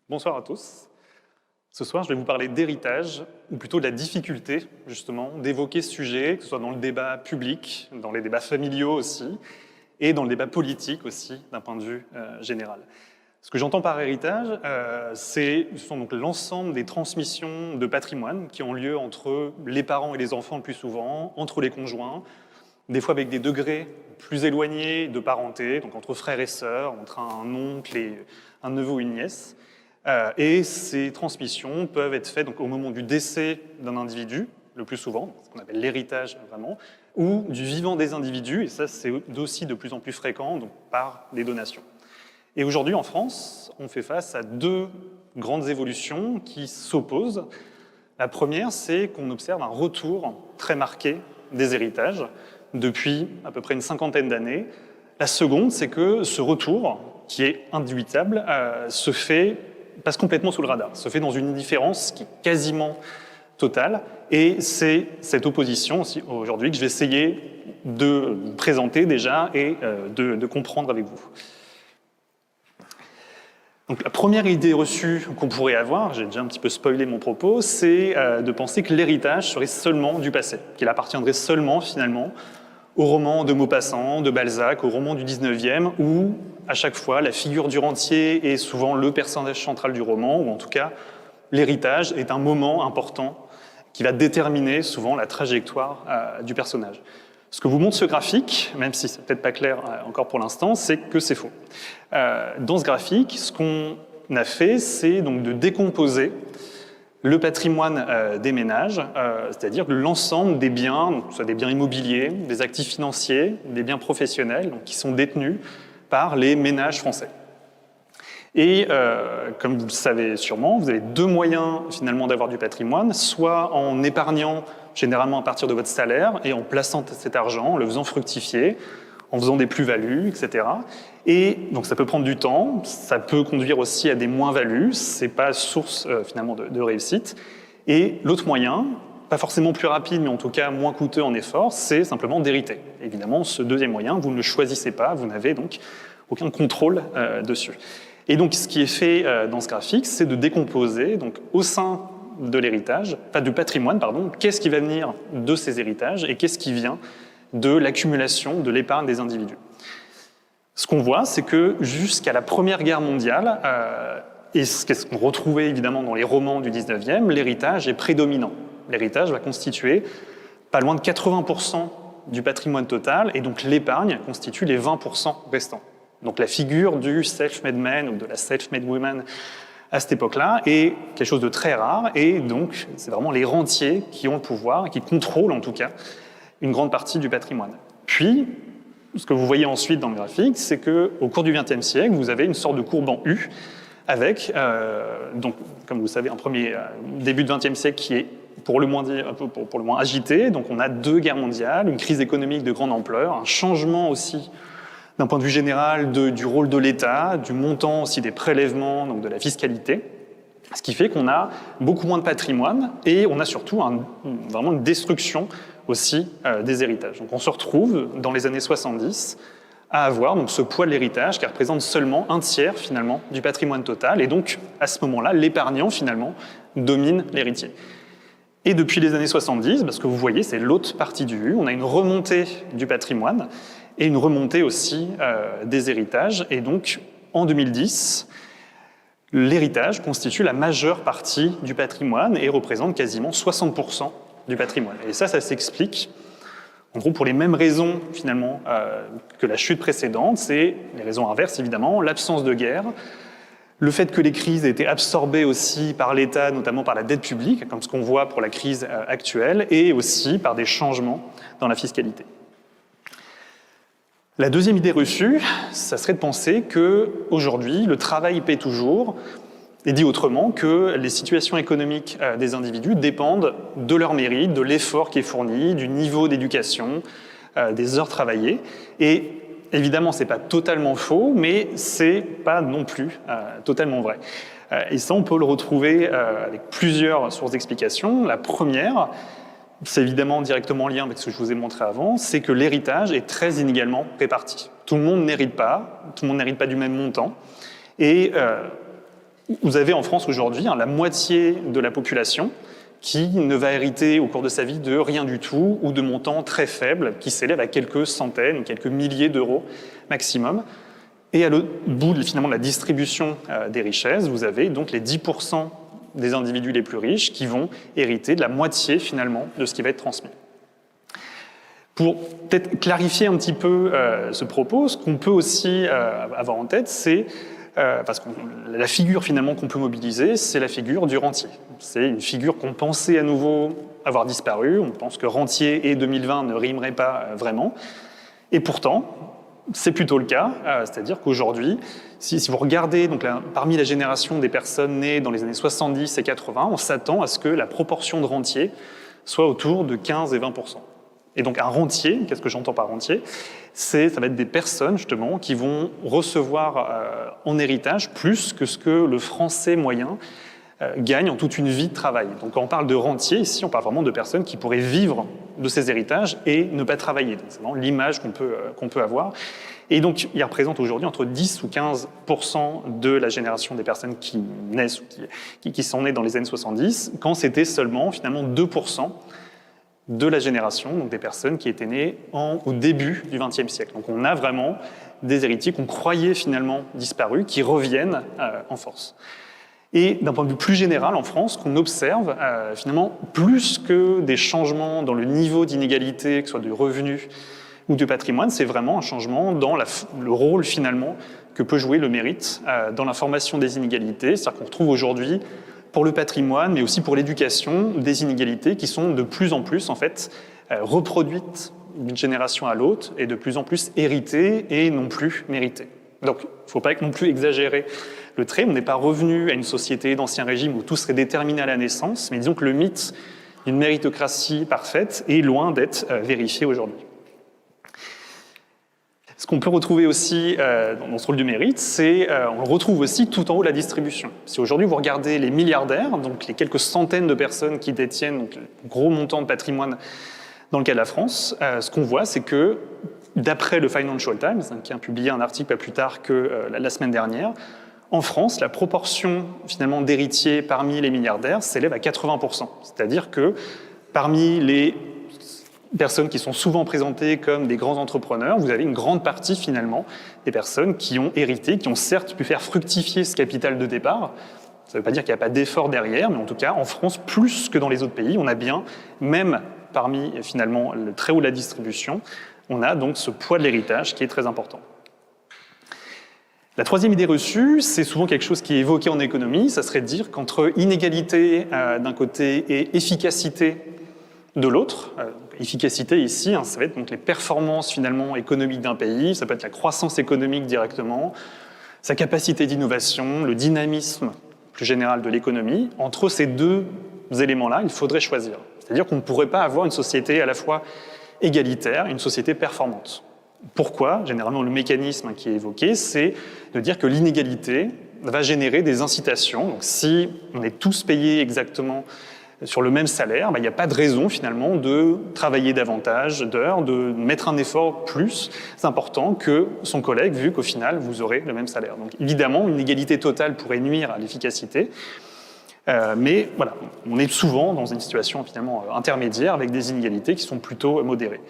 Bonsoir à tous. Ce soir, je vais vous parler d'héritage, ou plutôt de la difficulté, justement, d'évoquer ce sujet, que ce soit dans le débat public, dans les débats familiaux aussi, et dans le débat politique aussi, d'un point de vue général. Ce que j'entends par héritage, ce sont donc l'ensemble des transmissions de patrimoine qui ont lieu entre les parents et les enfants le plus souvent, entre les conjoints, des fois avec des degrés plus éloignés de parenté, donc entre frères et sœurs, entre un oncle et un neveu ou une nièce. Et ces transmissions peuvent être faites donc, au moment du décès d'un individu, le plus souvent, ce qu'on appelle l'héritage vraiment, ou du vivant des individus, et ça c'est aussi de plus en plus fréquent, donc par des donations. Et aujourd'hui en France, on fait face à deux grandes évolutions qui s'opposent. La première, c'est qu'on observe un retour très marqué des héritages depuis à peu près une cinquantaine d'années. La seconde, c'est que ce retour, qui est indubitable, passe complètement sous le radar, se fait dans une indifférence qui est quasiment totale, et c'est cette opposition aussi aujourd'hui que je vais essayer de vous présenter déjà et de comprendre avec vous. Donc, la première idée reçue qu'on pourrait avoir, j'ai déjà un petit peu spoilé mon propos, c'est de penser que l'héritage serait seulement du passé, qu'il appartiendrait seulement finalement au roman de Maupassant, de Balzac, au roman du 19e, où à chaque fois la figure du rentier est souvent le personnage central du roman, ou en tout cas l'héritage est un moment important qui va déterminer souvent la trajectoire du personnage. Ce que vous montre ce graphique, même si c'est peut-être pas clair encore pour l'instant, c'est que c'est faux. Dans ce graphique, ce qu'on a fait, c'est donc de décomposer le patrimoine des ménages, c'est-à-dire l'ensemble des biens, donc, soit des biens immobiliers, des actifs financiers, des biens professionnels, donc, qui sont détenus par les ménages français. Et comme vous le savez sûrement, vous avez deux moyens finalement d'avoir du patrimoine, soit en épargnant généralement à partir de votre salaire et en plaçant cet argent, en le faisant fructifier, en faisant des plus-values, etc. Et donc ça peut prendre du temps, ça peut conduire aussi à des moins-values, c'est pas source finalement de réussite. Et l'autre moyen, pas forcément plus rapide, mais en tout cas moins coûteux en effort, c'est simplement d'hériter. Évidemment, ce deuxième moyen, vous ne le choisissez pas, vous n'avez donc aucun contrôle dessus. Et donc ce qui est fait dans ce graphique, c'est de décomposer donc, au sein de l'héritage, enfin du patrimoine, pardon, qu'est-ce qui va venir de ces héritages et qu'est-ce qui vient de l'accumulation de l'épargne des individus. Ce qu'on voit, c'est que jusqu'à la Première Guerre mondiale, et ce qu'on retrouvait évidemment dans les romans du 19e, l'héritage est prédominant. L'héritage va constituer pas loin de 80% du patrimoine total, et donc l'épargne constitue les 20% restants. Donc la figure du self-made man ou de la self-made woman à cette époque-là est quelque chose de très rare, et donc c'est vraiment les rentiers qui ont le pouvoir, qui contrôlent en tout cas, une grande partie du patrimoine. Puis, ce que vous voyez ensuite dans le graphique, c'est qu'au cours du XXe siècle, vous avez une sorte de courbe en U, avec, donc, comme vous le savez, un premier début du XXe siècle qui est pour le moins agité. Donc on a deux guerres mondiales, une crise économique de grande ampleur, un changement aussi d'un point de vue général du rôle de l'État, du montant aussi des prélèvements, donc de la fiscalité, ce qui fait qu'on a beaucoup moins de patrimoine et on a surtout vraiment une destruction aussi des héritages. Donc on se retrouve dans les années 70 à avoir donc, ce poids de l'héritage qui représente seulement un tiers finalement du patrimoine total, et donc à ce moment-là, l'épargnant finalement domine l'héritier. Et depuis les années 70, ce que vous voyez, c'est l'autre partie du U, on a une remontée du patrimoine et une remontée aussi des héritages, et donc en 2010, l'héritage constitue la majeure partie du patrimoine et représente quasiment 60% du patrimoine. Et ça s'explique, en gros, pour les mêmes raisons, finalement, que la chute précédente. C'est les raisons inverses, évidemment, l'absence de guerre, le fait que les crises aient été absorbées aussi par l'État, notamment par la dette publique, comme ce qu'on voit pour la crise actuelle, et aussi par des changements dans la fiscalité. La deuxième idée reçue, ça serait de penser qu'aujourd'hui, le travail paie toujours, et dit autrement que les situations économiques des individus dépendent de leur mérite, de l'effort qui est fourni, du niveau d'éducation, des heures travaillées. Et évidemment, ce n'est pas totalement faux, mais ce n'est pas non plus totalement vrai. Et ça, on peut le retrouver avec plusieurs sources d'explication. La première, c'est évidemment directement en lien avec ce que je vous ai montré avant, c'est que l'héritage est très inégalement réparti. Tout le monde n'hérite pas du même montant. Et Vous avez en France aujourd'hui la moitié de la population qui ne va hériter au cours de sa vie de rien du tout ou de montants très faibles qui s'élèvent à quelques centaines, quelques milliers d'euros maximum. Et à l'autre bout finalement de la distribution des richesses, vous avez donc les 10% des individus les plus riches qui vont hériter de la moitié finalement de ce qui va être transmis. Pour peut-être clarifier un petit peu ce propos, ce qu'on peut aussi avoir en tête, c'est parce que la figure finalement qu'on peut mobiliser, c'est la figure du rentier. C'est une figure qu'on pensait à nouveau avoir disparu. On pense que rentier et 2020 ne rimeraient pas vraiment. Et pourtant, c'est plutôt le cas. C'est-à-dire qu'aujourd'hui, si vous regardez donc parmi la génération des personnes nées dans les années 70 et 80, on s'attend à ce que la proportion de rentiers soit autour de 15 et 20%. Et donc un rentier, qu'est-ce que j'entends par rentier? Ça va être des personnes justement qui vont recevoir en héritage plus que ce que le Français moyen gagne en toute une vie de travail. Donc quand on parle de rentier, ici on parle vraiment de personnes qui pourraient vivre de ces héritages et ne pas travailler. Donc c'est vraiment l'image qu'on peut avoir. Et donc il représente aujourd'hui entre 10 ou 15% de la génération des personnes qui naissent ou qui sont nées dans les années 70, quand c'était seulement finalement 2% de la génération, donc des personnes qui étaient nées au début du XXe siècle. Donc on a vraiment des héritiers qu'on croyait finalement disparus, qui reviennent en force. Et d'un point de vue plus général, en France, qu'on observe finalement plus que des changements dans le niveau d'inégalité, que ce soit du revenu ou du patrimoine, c'est vraiment un changement dans le rôle finalement que peut jouer le mérite dans la formation des inégalités. C'est-à-dire qu'on retrouve aujourd'hui pour le patrimoine, mais aussi pour l'éducation, des inégalités qui sont de plus en plus en fait reproduites d'une génération à l'autre et de plus en plus héritées et non plus méritées. Donc, il ne faut pas non plus exagérer le trait. On n'est pas revenu à une société d'ancien régime où tout serait déterminé à la naissance, mais disons que le mythe d'une méritocratie parfaite est loin d'être vérifié aujourd'hui. Ce qu'on peut retrouver aussi dans ce rôle du mérite, on le retrouve aussi tout en haut de la distribution. Si aujourd'hui vous regardez les milliardaires, donc les quelques centaines de personnes qui détiennent donc, le gros montant de patrimoine dans le cas de la France, ce qu'on voit, c'est que d'après le Financial Times, qui a publié un article pas plus tard que la semaine dernière, en France, la proportion finalement d'héritiers parmi les milliardaires s'élève à 80%. C'est-à-dire que parmi les personnes qui sont souvent présentées comme des grands entrepreneurs, vous avez une grande partie finalement des personnes qui ont hérité, qui ont certes pu faire fructifier ce capital de départ. Ça ne veut pas dire qu'il n'y a pas d'effort derrière, mais en tout cas, en France, plus que dans les autres pays, on a bien, même parmi finalement le très haut de la distribution, on a donc ce poids de l'héritage qui est très important. La troisième idée reçue, c'est souvent quelque chose qui est évoqué en économie, ça serait de dire qu'entre inégalité d'un côté et efficacité de l'autre, efficacité ici, ça va être donc les performances finalement économiques d'un pays, ça peut être la croissance économique directement, sa capacité d'innovation, le dynamisme plus général de l'économie. Entre ces deux éléments-là, il faudrait choisir. C'est-à-dire qu'on ne pourrait pas avoir une société à la fois égalitaire et une société performante. Pourquoi? Généralement, le mécanisme qui est évoqué, c'est de dire que l'inégalité va générer des incitations. Donc, si on est tous payés exactement sur le même salaire, il n'y a pas de raison finalement de travailler davantage d'heures, de mettre un effort plus important que son collègue, vu qu'au final, vous aurez le même salaire. Donc évidemment, une égalité totale pourrait nuire à l'efficacité, mais voilà, on est souvent dans une situation finalement intermédiaire avec des inégalités qui sont plutôt modérées.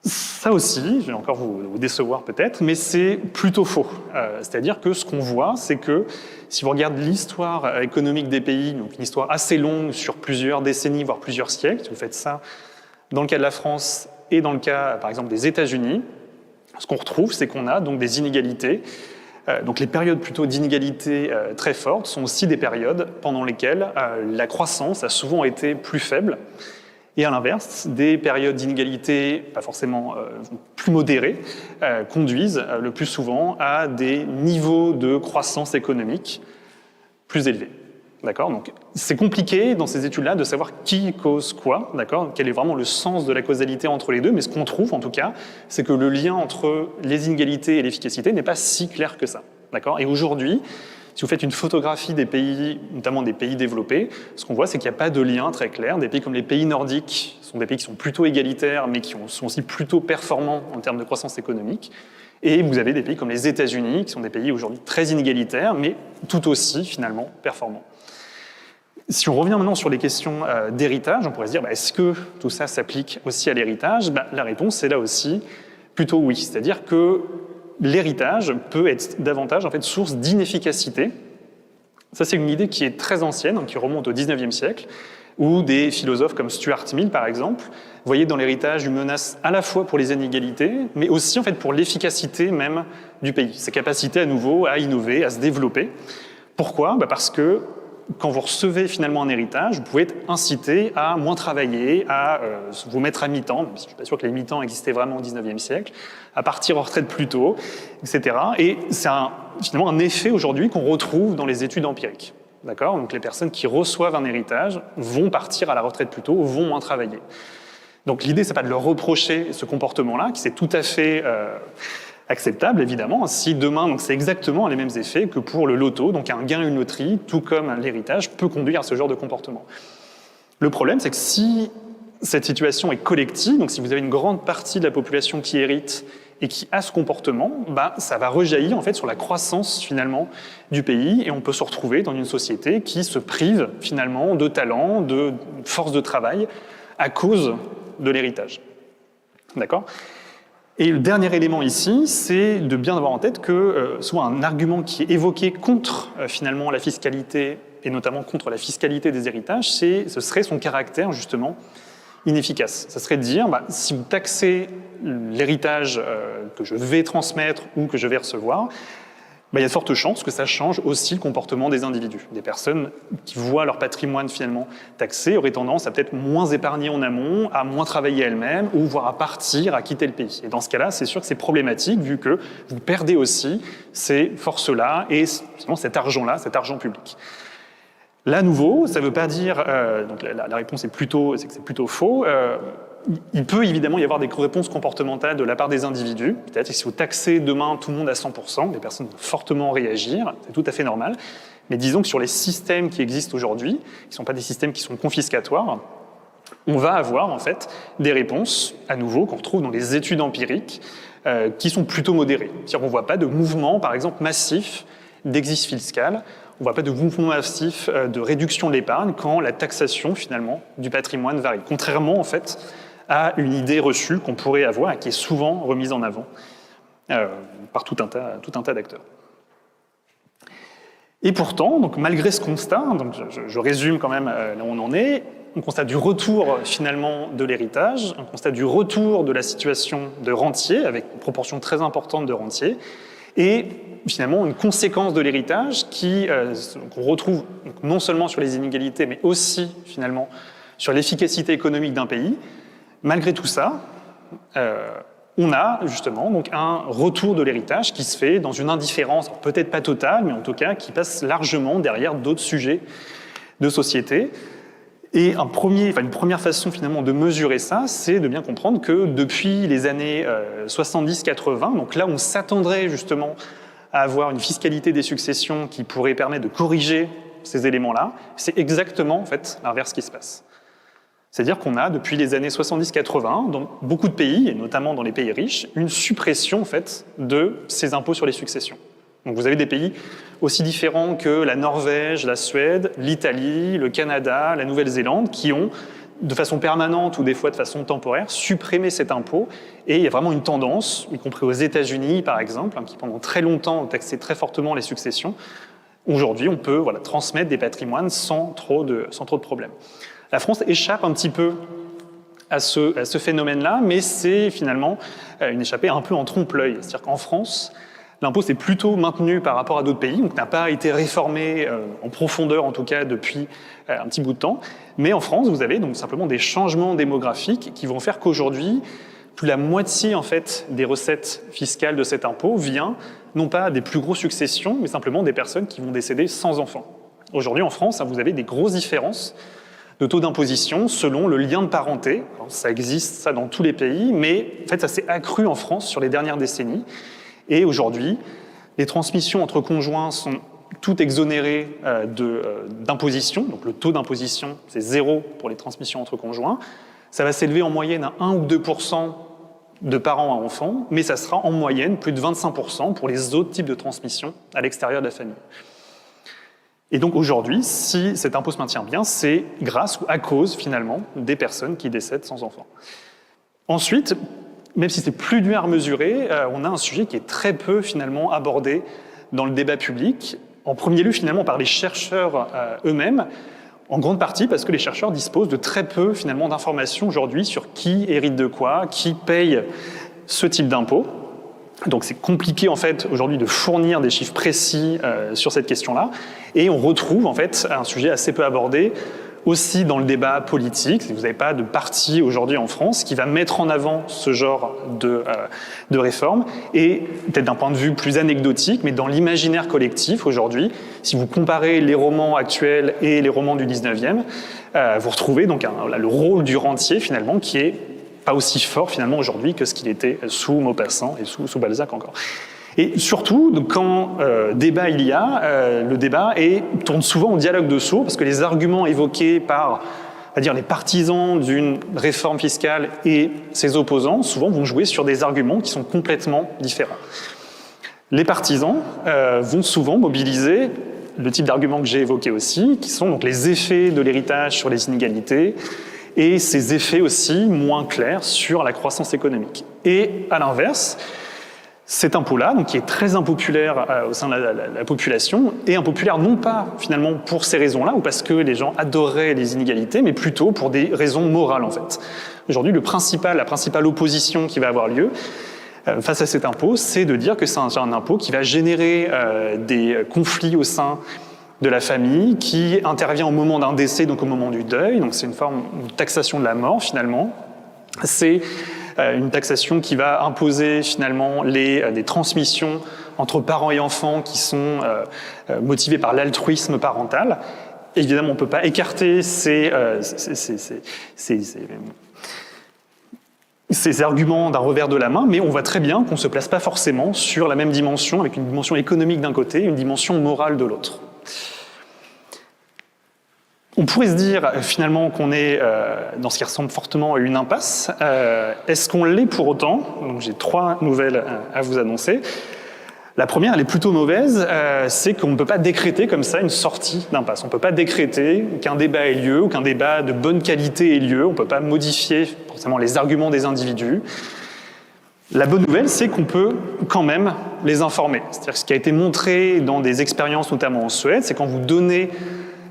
Ça aussi, je vais encore vous décevoir peut-être, mais c'est plutôt faux. C'est-à-dire que ce qu'on voit, c'est que si vous regardez l'histoire économique des pays, donc une histoire assez longue sur plusieurs décennies, voire plusieurs siècles, si vous faites ça dans le cas de la France et dans le cas, par exemple, des États-Unis, ce qu'on retrouve, c'est qu'on a donc des inégalités. Donc les périodes plutôt d'inégalités très fortes sont aussi des périodes pendant lesquelles la croissance a souvent été plus faible. Et à l'inverse, des périodes d'inégalité, pas forcément plus modérées, conduisent le plus souvent à des niveaux de croissance économique plus élevés. D'accord ? Donc, c'est compliqué dans ces études-là de savoir qui cause quoi, d'accord ? Quel est vraiment le sens de la causalité entre les deux, mais ce qu'on trouve en tout cas, c'est que le lien entre les inégalités et l'efficacité n'est pas si clair que ça. D'accord ? Et aujourd'hui, si vous faites une photographie des pays, notamment des pays développés, ce qu'on voit, c'est qu'il n'y a pas de lien très clair. Des pays comme les pays nordiques sont des pays qui sont plutôt égalitaires, mais qui sont aussi plutôt performants en termes de croissance économique. Et vous avez des pays comme les États-Unis, qui sont des pays aujourd'hui très inégalitaires, mais tout aussi, finalement, performants. Si on revient maintenant sur les questions d'héritage, on pourrait se dire, est-ce que tout ça s'applique aussi à l'héritage? La réponse est là aussi plutôt oui. C'est-à-dire que l'héritage peut être davantage en fait, source d'inefficacité. Ça, c'est une idée qui est très ancienne, qui remonte au XIXe siècle, où des philosophes comme Stuart Mill, par exemple, voyaient dans l'héritage une menace à la fois pour les inégalités, mais aussi en fait, pour l'efficacité même du pays, sa capacité à nouveau à innover, à se développer. Pourquoi? Parce que quand vous recevez finalement un héritage, vous pouvez être incité à moins travailler, à vous mettre à mi-temps, même si je ne suis pas sûr que les mi-temps existaient vraiment au XIXe siècle, à partir en retraite plus tôt, etc. Et c'est finalement un effet aujourd'hui qu'on retrouve dans les études empiriques. D'accord? Donc les personnes qui reçoivent un héritage vont partir à la retraite plus tôt, vont moins travailler. Donc l'idée, c'est pas de leur reprocher ce comportement-là, qui c'est tout à fait acceptable, évidemment, si demain, donc c'est exactement les mêmes effets que pour le loto, donc un gain, une loterie, tout comme l'héritage, peut conduire à ce genre de comportement. Le problème, c'est que si cette situation est collective, donc si vous avez une grande partie de la population qui hérite et qui a ce comportement, ça va rejaillir en fait sur la croissance finalement du pays et on peut se retrouver dans une société qui se prive finalement de talent, de force de travail à cause de l'héritage. D'accord ? Et le dernier élément ici, c'est de bien avoir en tête que souvent un argument qui est évoqué contre finalement la fiscalité, et notamment contre la fiscalité des héritages, ce serait son caractère justement inefficace. Ça serait de dire, si vous taxez l'héritage que je vais transmettre ou que je vais recevoir, il y a de fortes chances que ça change aussi le comportement des individus. Des personnes qui voient leur patrimoine finalement taxé auraient tendance à peut-être moins épargner en amont, à moins travailler elles-mêmes, ou voire à partir, à quitter le pays. Et dans ce cas-là, c'est sûr que c'est problématique, vu que vous perdez aussi ces forces-là et cet argent-là, cet argent public. Là, à nouveau, ça ne veut pas dire... donc la réponse c'est que c'est plutôt faux. Il peut évidemment y avoir des réponses comportementales de la part des individus. Peut-être que si vous taxez demain tout le monde à 100%, les personnes vont fortement réagir, c'est tout à fait normal. Mais disons que sur les systèmes qui existent aujourd'hui, qui ne sont pas des systèmes qui sont confiscatoires, on va avoir en fait des réponses, à nouveau, qu'on retrouve dans les études empiriques, qui sont plutôt modérées. C'est-à-dire qu'on ne voit pas de mouvement, par exemple, massif d'exis fiscal. On ne voit pas de mouvement massif de réduction de l'épargne quand la taxation, finalement, du patrimoine varie. Contrairement, en fait, à une idée reçue qu'on pourrait avoir et qui est souvent remise en avant par tout un tas d'acteurs. Et pourtant, donc, malgré ce constat, donc je résume quand même là où on en est, on constate du retour finalement de l'héritage, on constate du retour de la situation de rentier, avec une proportion très importante de rentiers, et finalement une conséquence de l'héritage qu'on retrouve non seulement sur les inégalités, mais aussi finalement sur l'efficacité économique d'un pays. Malgré tout ça, on a justement donc un retour de l'héritage qui se fait dans une indifférence, peut-être pas totale, mais en tout cas qui passe largement derrière d'autres sujets de société. Et une première façon finalement de mesurer ça, c'est de bien comprendre que depuis les années 70-80, donc là on s'attendrait justement à avoir une fiscalité des successions qui pourrait permettre de corriger ces éléments-là, c'est exactement en fait l'inverse qui se passe. C'est-à-dire qu'on a, depuis les années 70-80, dans beaucoup de pays, et notamment dans les pays riches, une suppression en fait, de ces impôts sur les successions. Donc vous avez des pays aussi différents que la Norvège, la Suède, l'Italie, le Canada, la Nouvelle-Zélande, qui ont, de façon permanente ou des fois de façon temporaire, supprimé cet impôt. Et il y a vraiment une tendance, y compris aux États-Unis par exemple, qui pendant très longtemps ont taxé très fortement les successions. Aujourd'hui, on peut transmettre des patrimoines sans trop de problèmes. La France échappe un petit peu à ce phénomène-là, mais c'est finalement une échappée un peu en trompe-l'œil. C'est-à-dire qu'en France, l'impôt s'est plutôt maintenu par rapport à d'autres pays, donc n'a pas été réformé en profondeur, en tout cas depuis un petit bout de temps. Mais en France, vous avez donc simplement des changements démographiques qui vont faire qu'aujourd'hui, plus la moitié en fait, des recettes fiscales de cet impôt vient non pas des plus grosses successions, mais simplement des personnes qui vont décéder sans enfants. Aujourd'hui, en France, vous avez des grosses différences de taux d'imposition selon le lien de parenté. Alors, ça existe, ça, dans tous les pays, mais en fait, ça s'est accru en France sur les dernières décennies. Et aujourd'hui, les transmissions entre conjoints sont toutes exonérées d'imposition. Donc le taux d'imposition, c'est 0 pour les transmissions entre conjoints. Ça va s'élever en moyenne à 1 ou 2% de parents à enfants, mais ça sera en moyenne plus de 25% pour les autres types de transmission à l'extérieur de la famille. Et donc aujourd'hui, si cet impôt se maintient bien, c'est grâce ou à cause finalement des personnes qui décèdent sans enfants. Ensuite, même si c'est plus dur à mesurer, on a un sujet qui est très peu finalement abordé dans le débat public, en premier lieu finalement par les chercheurs eux-mêmes, en grande partie parce que les chercheurs disposent de très peu finalement d'informations aujourd'hui sur qui hérite de quoi, qui paye ce type d'impôt. Donc c'est compliqué en fait aujourd'hui de fournir des chiffres précis sur cette question-là, et on retrouve en fait un sujet assez peu abordé aussi dans le débat politique. Vous n'avez pas de parti aujourd'hui en France qui va mettre en avant ce genre de réforme. Et peut-être d'un point de vue plus anecdotique, mais dans l'imaginaire collectif aujourd'hui, si vous comparez les romans actuels et les romans du 19e, vous retrouvez donc le rôle du rentier finalement qui est pas aussi fort finalement aujourd'hui que ce qu'il était sous Maupassant et sous Balzac encore. Et surtout, quand débat il y a, le débat tourne souvent au dialogue de sourds, parce que les arguments évoqués par les partisans d'une réforme fiscale et ses opposants, souvent vont jouer sur des arguments qui sont complètement différents. Les partisans vont souvent mobiliser le type d'arguments que j'ai évoqué aussi, qui sont donc les effets de l'héritage sur les inégalités, et ces effets aussi moins clairs sur la croissance économique. Et à l'inverse, cet impôt-là, donc qui est très impopulaire au sein de la population, est impopulaire non pas finalement pour ces raisons-là, ou parce que les gens adoraient les inégalités, mais plutôt pour des raisons morales en fait. Aujourd'hui, la principale opposition qui va avoir lieu face à cet impôt, c'est de dire que c'est un impôt qui va générer des conflits au sein de la famille, qui intervient au moment d'un décès, donc au moment du deuil, donc c'est une forme de taxation de la mort finalement. C'est une taxation qui va imposer finalement des transmissions entre parents et enfants qui sont motivées par l'altruisme parental. Évidemment, on ne peut pas écarter ces arguments d'un revers de la main, mais on voit très bien qu'on ne se place pas forcément sur la même dimension, avec une dimension économique d'un côté et une dimension morale de l'autre. On pourrait se dire finalement qu'on est dans ce qui ressemble fortement à une impasse. Est-ce qu'on l'est pour autant? Donc, j'ai 3 nouvelles à vous annoncer. La première, elle est plutôt mauvaise, c'est qu'on ne peut pas décréter comme ça une sortie d'impasse. On ne peut pas décréter qu'un débat ait lieu ou qu'un débat de bonne qualité ait lieu. On ne peut pas modifier forcément les arguments des individus. La bonne nouvelle, c'est qu'on peut quand même les informer. C'est-à-dire que ce qui a été montré dans des expériences, notamment en Suède, c'est quand vous donnez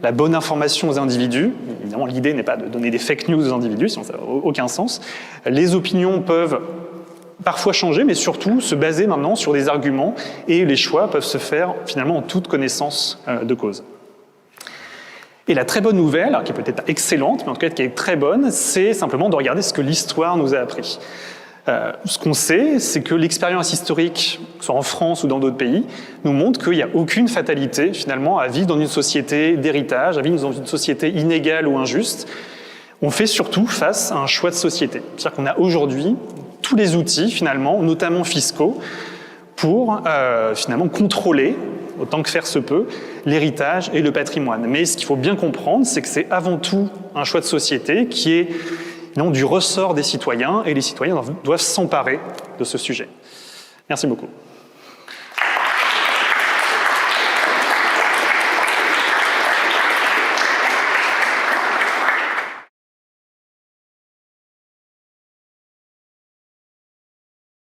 la bonne information aux individus. Évidemment, l'idée n'est pas de donner des fake news aux individus, sinon ça n'a aucun sens. Les opinions peuvent parfois changer, mais surtout se baser maintenant sur des arguments, et les choix peuvent se faire finalement en toute connaissance de cause. Et la très bonne nouvelle, qui est peut-être excellente, mais en tout cas qui est très bonne, c'est simplement de regarder ce que l'histoire nous a appris. Ce qu'on sait, c'est que l'expérience historique, que ce soit en France ou dans d'autres pays, nous montre qu'il n'y a aucune fatalité finalement à vivre dans une société d'héritage, à vivre dans une société inégale ou injuste. On fait surtout face à un choix de société. C'est-à-dire qu'on a aujourd'hui tous les outils finalement, notamment fiscaux, pour finalement contrôler, autant que faire se peut, l'héritage et le patrimoine. Mais ce qu'il faut bien comprendre, c'est que c'est avant tout un choix de société qui est du ressort des citoyens, et les citoyens doivent s'emparer de ce sujet. Merci beaucoup.